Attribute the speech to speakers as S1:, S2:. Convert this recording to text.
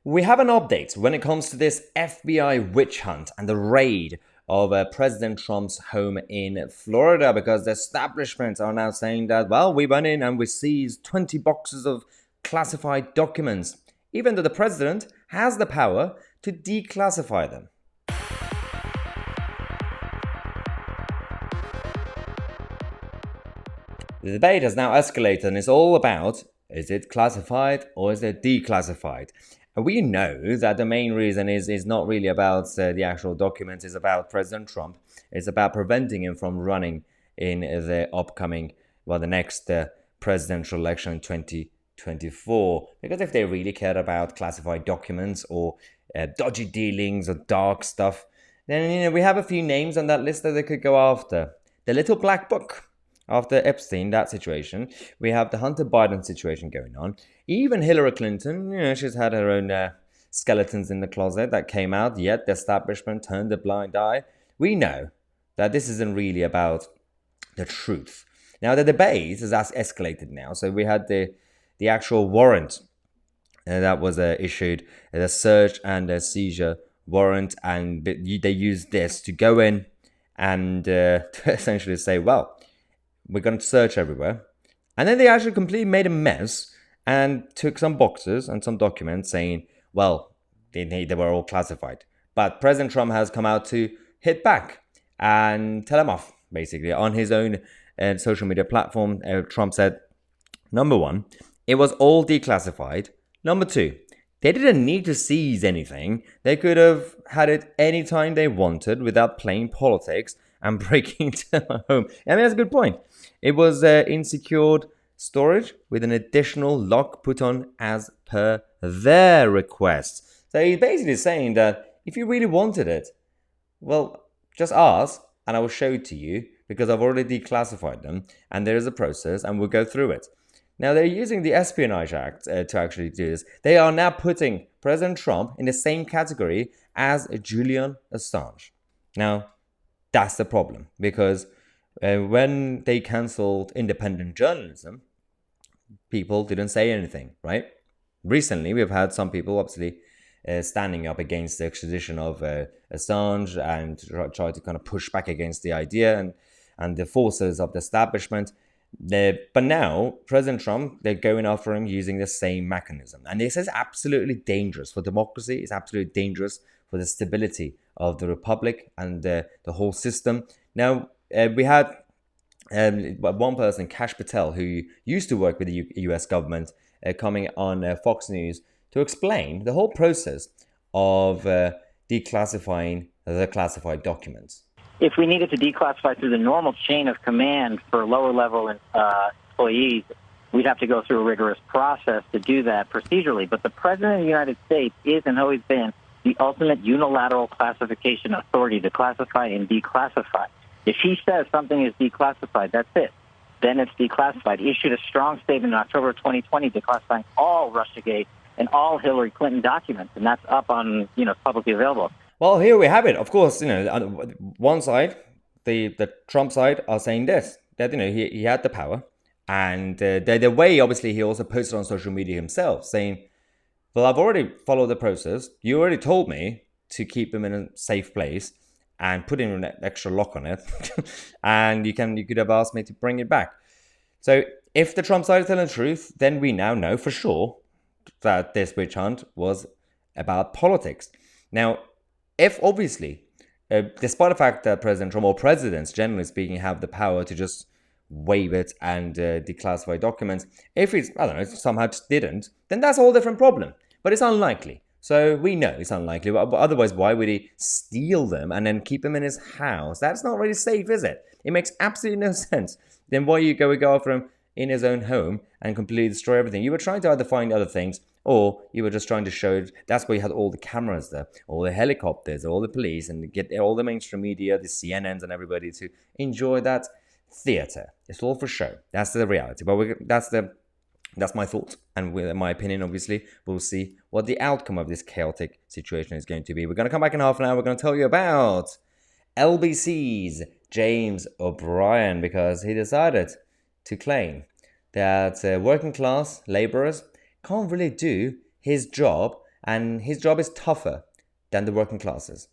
S1: We have an update when it comes to this FBI witch hunt and the raid of President Trump's home in Florida, because the establishment are now saying that, well, we went in and we seized 20 boxes of classified documents, even though the president has the power to declassify them. The debate has now escalated and it's all about, is it classified or is it declassified? And we know that the main reason is not really about the actual documents, it's about President Trump. It's about preventing him from running in the upcoming, the next presidential election in 2024. Because if they really cared about classified documents or dodgy dealings or dark stuff, then we have a few names on that list that they could go after. The little black book. After Epstein, that situation, we have the Hunter Biden situation going on. Even Hillary Clinton, she's had her own skeletons in the closet that came out, yet the establishment turned a blind eye. We know that this isn't really about the truth. Now, the debate has escalated now. So we had the actual warrant that was issued, the search and the seizure warrant, and they used this to go in and to essentially say, well, we're going to search everywhere. And then they actually completely made a mess and took some boxes and some documents saying, well, they were all classified. But President Trump has come out to hit back and tell them off, basically. On his own social media platform, Trump said, number one, it was all declassified. Number two, they didn't need to seize anything. They could have had it anytime they wanted without playing politics and breaking into my home. I mean, that's a good point. It was in secured storage with an additional lock put on as per their request. So he's basically saying that if you really wanted it, well, just ask and I will show it to you, because I've already declassified them and there is a process and we'll go through it. Now, they're using the Espionage Act to actually do this. They are now putting President Trump in the same category as Julian Assange. Now, that's the problem, because when they cancelled independent journalism, people didn't say anything, right? Recently, we've had some people obviously standing up against the extradition of Assange and try to kind of push back against the idea and the forces of the establishment. But now, President Trump, they're going after him using the same mechanism. And this is absolutely dangerous for democracy. It's absolutely dangerous for the stability of the republic and the whole system. Now, we had one person, Kash Patel, who used to work with the US government, coming on Fox News to explain the whole process of declassifying the classified documents.
S2: If we needed to declassify through the normal chain of command for lower level employees, we'd have to go through a rigorous process to do that procedurally. But the President of the United States is and always been the ultimate unilateral classification authority to classify and declassify. If he says something is declassified, that's it. Then it's declassified. He issued a strong statement in October 2020 declassifying all Russiagate and all Hillary Clinton documents, and that's up on, publicly available.
S1: Well, here we have it. Of course, on one side, the Trump side are saying this, that, he had the power. And the way, obviously, he also posted on social media himself saying, well, I've already followed the process. You already told me to keep them in a safe place and put in an extra lock on it. And you could have asked me to bring it back. So if the Trump side is telling the truth, then we now know for sure that this witch hunt was about politics. Now, if obviously, despite the fact that President Trump, or presidents generally speaking, have the power to just waive it and declassify documents, if it's, somehow just didn't, then that's a whole different problem. But it's unlikely. So we know it's unlikely. But otherwise, why would he steal them and then keep them in his house? That's not really safe, is it? It makes absolutely no sense. Then why you go after him in his own home and completely destroy everything? You were trying to either find other things, or you were just trying to show, that's why you had all the cameras there, all the helicopters, all the police, and get all the mainstream media, the CNNs and everybody to enjoy that theater. It's all for show. That's the reality. But that's my thought. And with my opinion, obviously, we'll see what the outcome of this chaotic situation is going to be. We're going to come back in half an hour. We're going to tell you about LBC's James O'Brien, because he decided to claim that working class laborers can't really do his job and his job is tougher than the working classes.